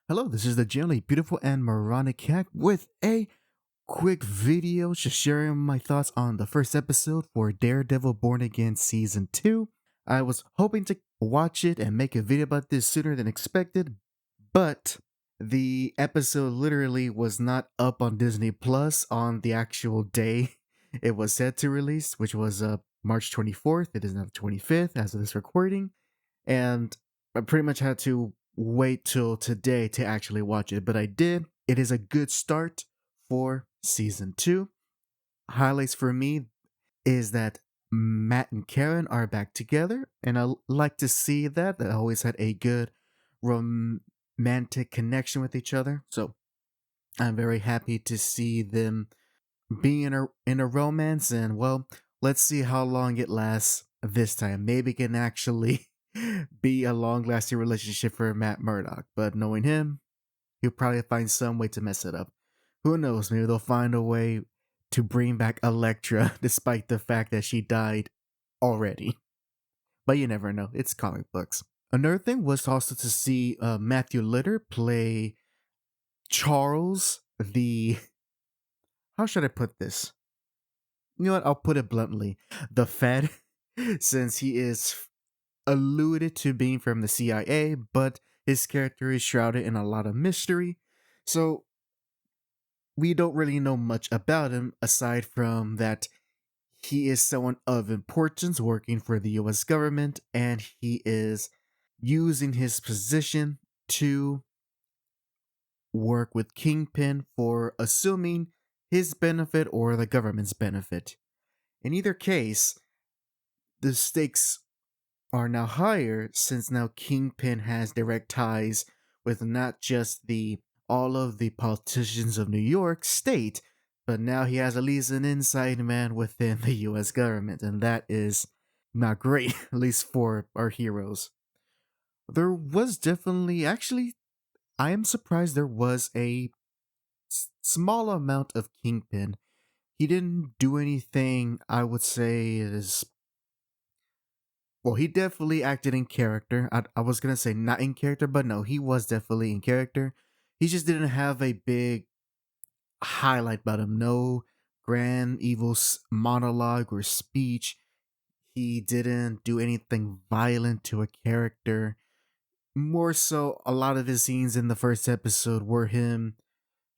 Hello, this is the generally beautiful and moronic cat with a quick video just sharing my thoughts on the first episode for Daredevil Born Again Season 2. I was hoping to watch it and make a video about this sooner than expected, but the episode literally was not up on Disney Plus on the actual day it was set to release, which was March 24th. It is now the 25th as of this recording, and I pretty much had to wait till today to actually watch it, but I did. It is a good start for season 2. Highlights for me is that Matt and Karen are back together, and I like to see that. They always had a good romantic connection with each other, so I'm very happy to see them being in a romance, and well, let's see how long it lasts this time. Maybe it can actually be a long-lasting relationship for Matt Murdock, but knowing him, he'll probably find some way to mess it up. Who knows? Maybe they'll find a way to bring back Elektra, despite the fact that she died already. But you never know. It's comic books. Another thing was also to see Matthew Litter play Charles, the... How should I put this? You know what? I'll put it bluntly. The Fed, since he is alluded to being from the CIA, but his character is shrouded in a lot of mystery. So we don't really know much about him aside from that he is someone of importance working for the US government, and he is using his position to work with Kingpin for assuming his benefit or the government's benefit. In either case, the stakes are now higher since now Kingpin has direct ties with not just all of the politicians of New York State, but now he has at least an inside man within the US government, and that is not great, at least for our heroes. There was definitely, actually, I am surprised there was a small amount of Kingpin. He didn't do anything I would say is... Well, he definitely acted in character. I was going to say not in character, but no, he was definitely in character. He just didn't have a big highlight about him. No grand evil monologue or speech. He didn't do anything violent to a character. More so, a lot of his scenes in the first episode were him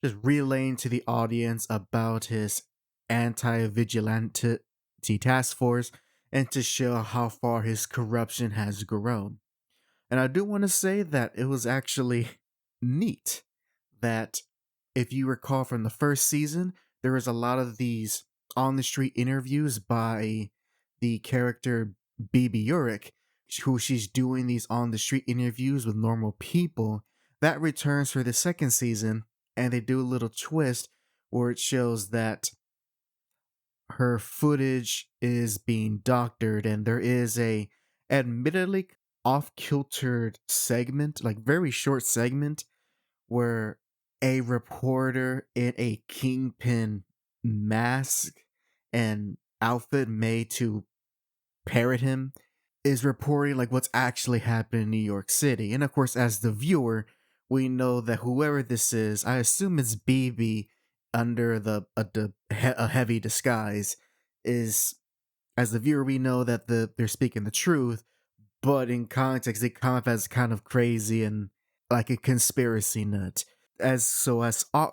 just relaying to the audience about his anti-vigilante task force and to show how far his corruption has grown. And I do want to say that it was actually neat that, if you recall from the first season, there was a lot of these on the street interviews by the character Bibi Urich, who she's doing these on the street interviews with normal people. That returns for the second season, and they do a little twist where it shows that her footage is being doctored, and there is a admittedly off-kiltered segment, like very short segment, where a reporter in a Kingpin mask and outfit made to parrot him is reporting like what's actually happening in New York City. And of course, as the viewer, we know that whoever this is, I assume it's BB under a heavy disguise, is, as the viewer, we know that they're speaking the truth, but in context, they come off as kind of crazy and like a conspiracy nut. As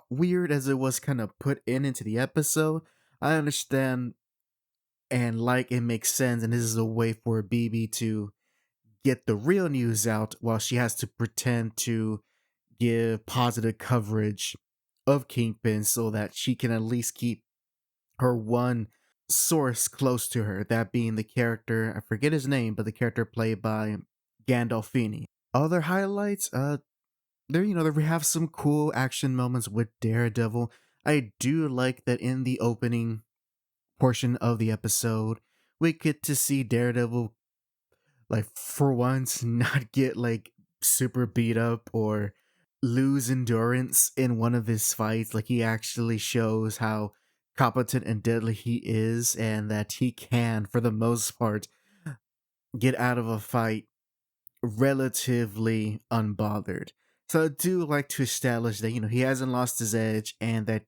weird as it was kind of put into the episode, I understand and like it makes sense, and this is a way for BB to get the real news out while she has to pretend to give positive coverage of Kingpin so that she can at least keep her one source close to her, that being the character, I forget his name, but the character played by Gandolfini. Other highlights, we have some cool action moments with Daredevil. I do like that in the opening portion of the episode, we get to see Daredevil, like, for once, not get like super beat up or lose endurance in one of his fights. Like, he actually shows how competent and deadly he is, and that he can, for the most part, get out of a fight relatively unbothered. So I do like to establish that, he hasn't lost his edge and that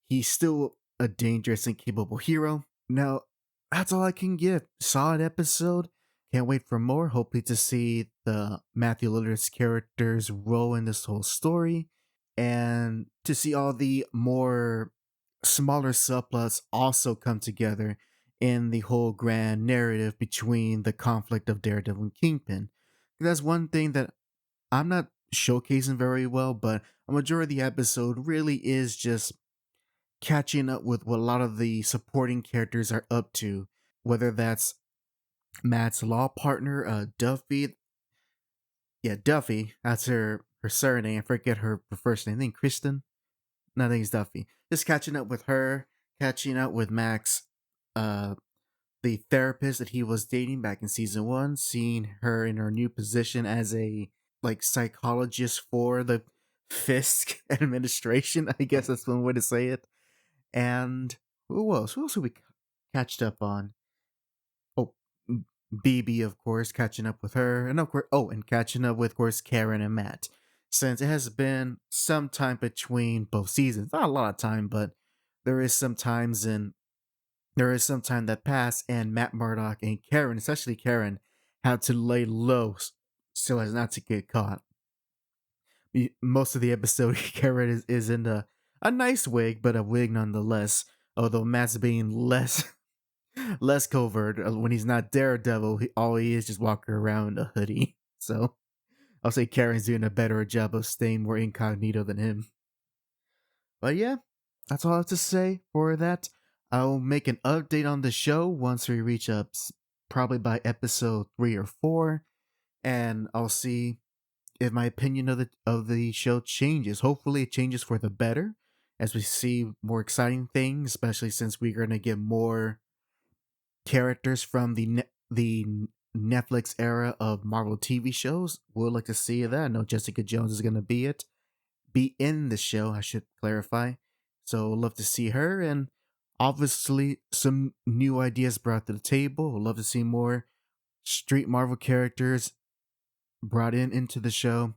he's still a dangerous and capable hero. Now, that's all I can give. Solid episode. Can't wait for more. Hopefully to see the Matthew Lillard's character's role in this whole story and to see all the more smaller subplots also come together in the whole grand narrative between the conflict of Daredevil and Kingpin. That's one thing that I'm not showcasing very well, but a majority of the episode really is just catching up with what a lot of the supporting characters are up to, whether that's Matt's law partner, Duffy. Yeah, Duffy. That's her surname. I forget her first name. I think Kristen. No, I think it's Duffy. Just catching up with her, catching up with Max, uh, the therapist that he was dating back in season one, seeing her in her new position as a psychologist for the Fisk administration. I guess that's one way to say it. And who else? Who else have we catched up on? Oh, BB, of course, catching up with her, and of course, and catching up with, of course, Karen and Matt. Since it has been some time between both seasons, not a lot of time, but there is some times in there is some time that passed, and Matt Murdock and Karen, especially Karen, had to lay low so as not to get caught. Most of the episode, Karen is in a nice wig, but a wig nonetheless. Although Matt's being less covert when he's not Daredevil, all he is just walking around a hoodie. So I'll say Karen's doing a better job of staying more incognito than him. But yeah, that's all I have to say for that. I'll make an update on the show once we reach up, probably by episode 3 or 4, and I'll see if my opinion of the show changes. Hopefully, it changes for the better as we see more exciting things, especially since we're going to get more characters from the Netflix era of Marvel TV shows. We'll like to see that. I know Jessica Jones is going to be in the show, I should clarify. So love to see her, and obviously some new ideas brought to the table. Love to see more street Marvel characters brought into the show,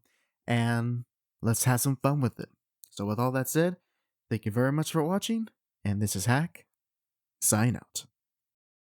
and let's have some fun with it. So with all that said, thank you very much for watching, and this is Hack, sign out.